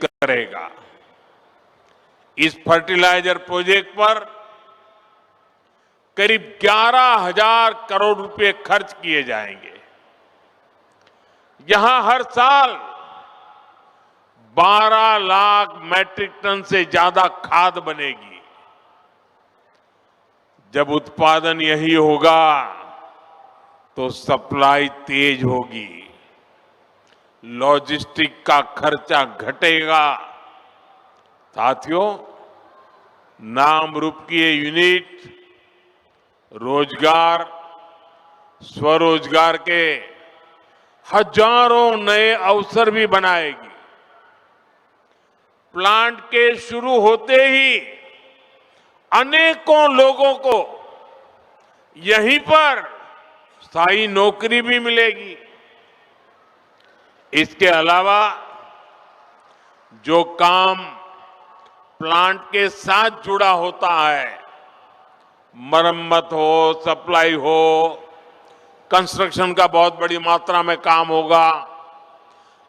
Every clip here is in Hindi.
करेगा। इस फर्टिलाइजर प्रोजेक्ट पर करीब 11,000 करोड़ रुपए खर्च किए जाएंगे। यहां हर साल 12 लाख मैट्रिक टन से ज्यादा खाद बनेगी। जब उत्पादन यही होगा तो सप्लाई तेज होगी, लॉजिस्टिक का खर्चा घटेगा। साथियों, नाम रूप की ये यूनिट रोजगार, स्वरोजगार के हजारों नए अवसर भी बनाएगी। प्लांट के शुरू होते ही अनेकों लोगों को यहीं पर स्थायी नौकरी भी मिलेगी। इसके अलावा जो काम प्लांट के साथ जुड़ा होता है, मरम्मत हो, सप्लाई हो, कंस्ट्रक्शन का बहुत बड़ी मात्रा में काम होगा,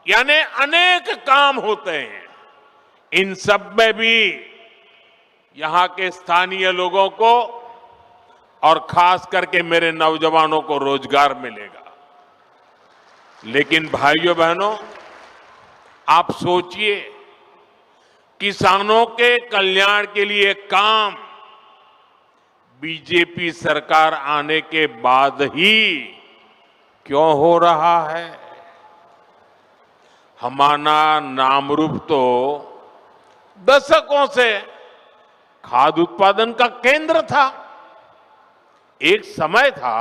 यानी अनेक काम होते हैं। इन सब में भी यहां के स्थानीय लोगों को और खास करके मेरे नौजवानों को रोजगार मिलेगा। लेकिन भाइयों बहनों, आप सोचिए, किसानों के कल्याण के लिए काम बीजेपी सरकार आने के बाद ही क्यों हो रहा है? हमारा नामरूप तो दशकों से खाद्य उत्पादन का केंद्र था। एक समय था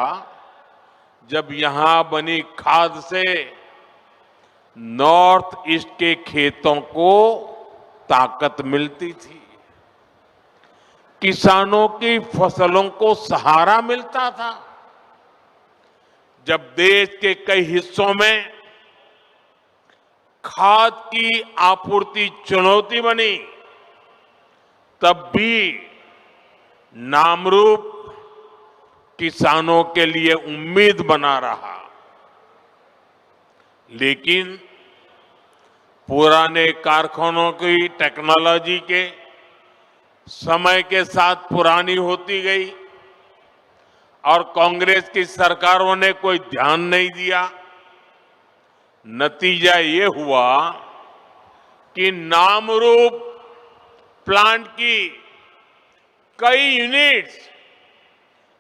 जब यहां बनी खाद से नॉर्थ ईस्ट के खेतों को ताकत मिलती थी, किसानों की फसलों को सहारा मिलता था। जब देश के कई हिस्सों में खाद की आपूर्ति चुनौती बनी, तब भी नामरूप किसानों के लिए उम्मीद बना रहा। लेकिन पुराने कारखानों की टेक्नोलॉजी के समय के साथ पुरानी होती गई और कांग्रेस की सरकारों ने कोई ध्यान नहीं दिया। नतीजा ये हुआ कि नामरूप प्लांट की कई यूनिट्स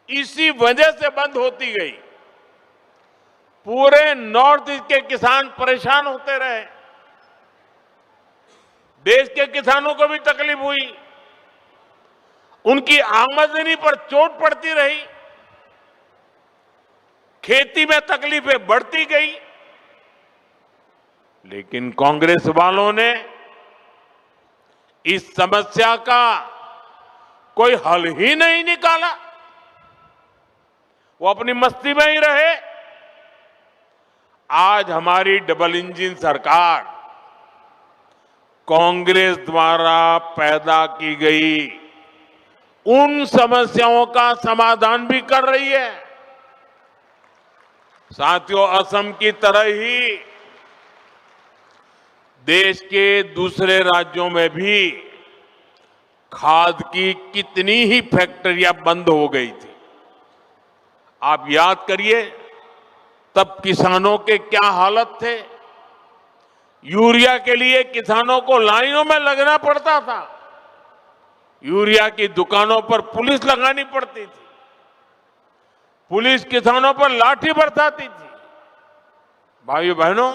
इसी वजह से बंद होती गई। पूरे नॉर्थ ईस्ट के किसान परेशान होते रहे, देश के किसानों को भी तकलीफ हुई, उनकी आमदनी पर चोट पड़ती रही, खेती में तकलीफें बढ़ती गई। लेकिन कांग्रेस वालों ने इस समस्या का कोई हल ही नहीं निकाला। वो अपनी मस्ती में ही रहे। आज हमारी डबल इंजन सरकार कांग्रेस द्वारा पैदा की गई उन समस्याओं का समाधान भी कर रही है। साथियों, असम की तरह ही देश के दूसरे राज्यों में भी खाद की कितनी ही फैक्ट्रियां बंद हो गई थी। आप याद करिए, तब किसानों के क्या हालत थे। यूरिया के लिए किसानों को लाइनों में लगना पड़ता था, यूरिया की दुकानों पर पुलिस लगानी पड़ती थी, पुलिस किसानों पर लाठी बरसाती थी। भाइयों बहनों,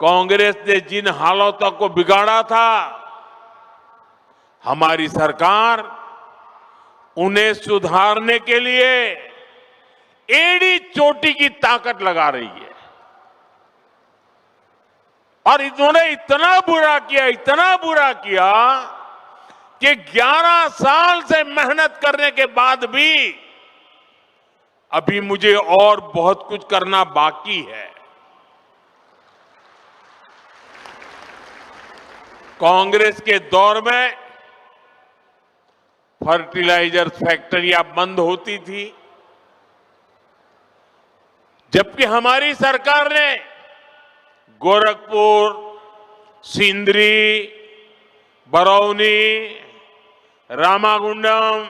कांग्रेस ने जिन हालातों को बिगाड़ा था, हमारी सरकार उन्हें सुधारने के लिए एड़ी चोटी की ताकत लगा रही है। और इन्होंने इतना बुरा किया कि 11 साल से मेहनत करने के बाद भी अभी मुझे और बहुत कुछ करना बाकी है। कांग्रेस के दौर में फर्टिलाइजर फैक्ट्रियां बंद होती थी, जबकि हमारी सरकार ने गोरखपुर, सिंदरी, बरौनी, रामागुंडम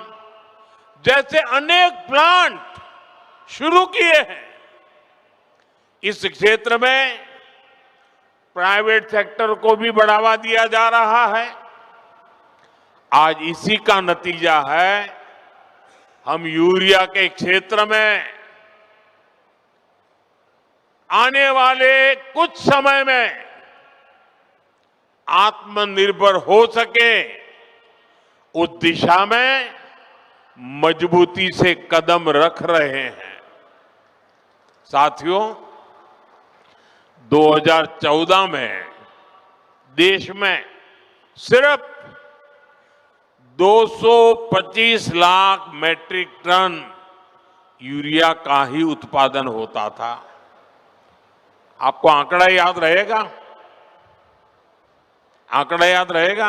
जैसे अनेक प्लांट शुरू किए हैं। इस क्षेत्र में प्राइवेट सेक्टर को भी बढ़ावा दिया जा रहा है। आज इसी का नतीजा है हम यूरिया के क्षेत्र में आने वाले कुछ समय में आत्मनिर्भर हो सके, उस दिशा में मजबूती से कदम रख रहे हैं। साथियों, 2014 में देश में सिर्फ 225 लाख मैट्रिक टन यूरिया का ही उत्पादन होता था। आपको आंकड़ा याद रहेगा? आंकड़ा याद रहेगा?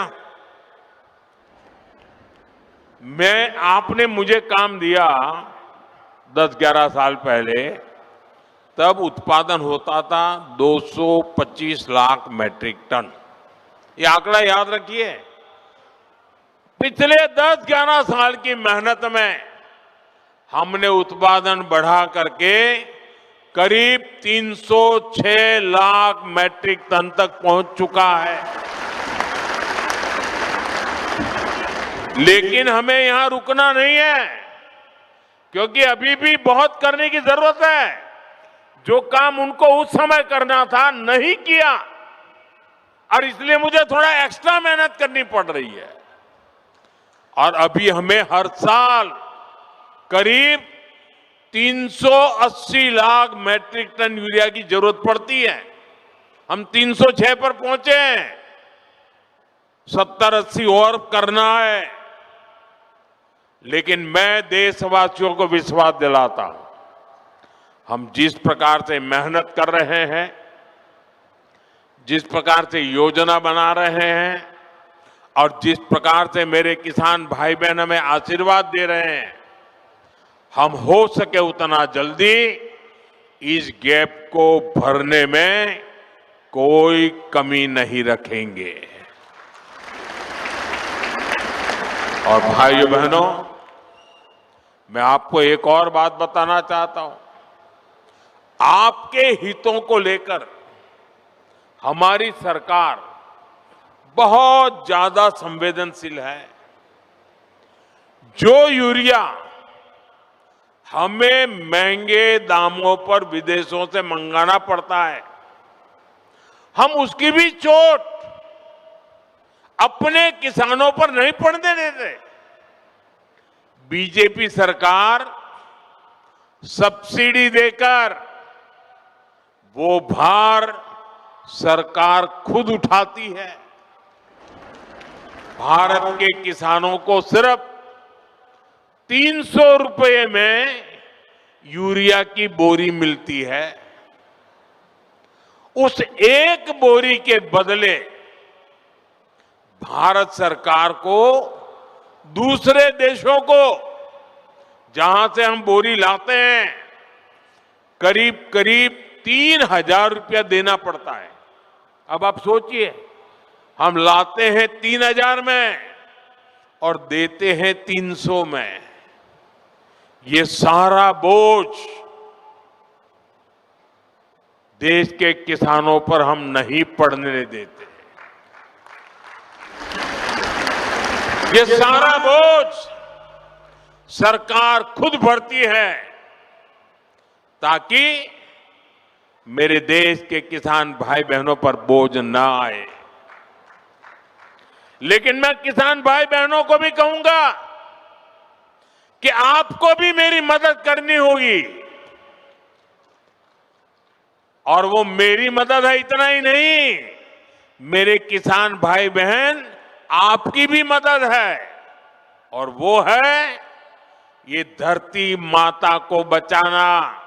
आपने मुझे काम दिया 10-11 साल पहले, तब उत्पादन होता था 225 लाख मैट्रिक टन। ये आंकड़ा याद रखिए। पिछले 10-11 साल की मेहनत में हमने उत्पादन बढ़ा करके करीब 306 लाख मैट्रिक टन तक पहुंच चुका है। लेकिन हमें यहां रुकना नहीं है, क्योंकि अभी भी बहुत करने की जरूरत है। जो काम उनको उस समय करना था नहीं किया, और इसलिए मुझे थोड़ा एक्स्ट्रा मेहनत करनी पड़ रही है। और अभी हमें हर साल करीब 380 लाख मैट्रिक टन यूरिया की जरूरत पड़ती है। हम 306 पर पहुंचे हैं, 70-80 और करना है। लेकिन मैं देशवासियों को विश्वास दिलाता हूं, हम जिस प्रकार से मेहनत कर रहे हैं, जिस प्रकार से योजना बना रहे हैं, और जिस प्रकार से मेरे किसान भाई बहन हमें आशीर्वाद दे रहे हैं, हम हो सके उतना जल्दी इस गैप को भरने में कोई कमी नहीं रखेंगे। और भाइयों बहनों, मैं आपको एक और बात बताना चाहता हूं। आपके हितों को लेकर हमारी सरकार बहुत ज्यादा संवेदनशील है। जो यूरिया हमें महंगे दामों पर विदेशों से मंगाना पड़ता है, हम उसकी भी चोट अपने किसानों पर नहीं पड़ने देते। बीजेपी सरकार सब्सिडी देकर वो भार सरकार खुद उठाती है। भारत के किसानों को सिर्फ 300 रुपए में यूरिया की बोरी मिलती है। उस एक बोरी के बदले भारत सरकार को दूसरे देशों को, जहां से हम बोरी लाते हैं, करीब करीब 3,000 रुपया देना पड़ता है। अब आप सोचिए, हम लाते हैं 3,000 में और देते हैं 300 में। ये सारा बोझ देश के किसानों पर हम नहीं पड़ने देते। ये सारा बोझ सरकार खुद भरती है, ताकि मेरे देश के किसान भाई बहनों पर बोझ ना आए। लेकिन मैं किसान भाई बहनों को भी कहूंगा कि आपको भी मेरी मदद करनी होगी। और वो मेरी मदद है इतना ही नहीं, मेरे किसान भाई बहन आपकी भी मदद है। और वो है ये धरती माता को बचाना।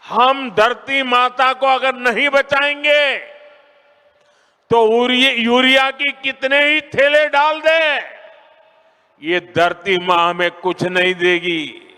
हम धरती माता को अगर नहीं बचाएंगे तो यूरिया की कितने ही थैले डाल दे, ये धरती मां हमें कुछ नहीं देगी।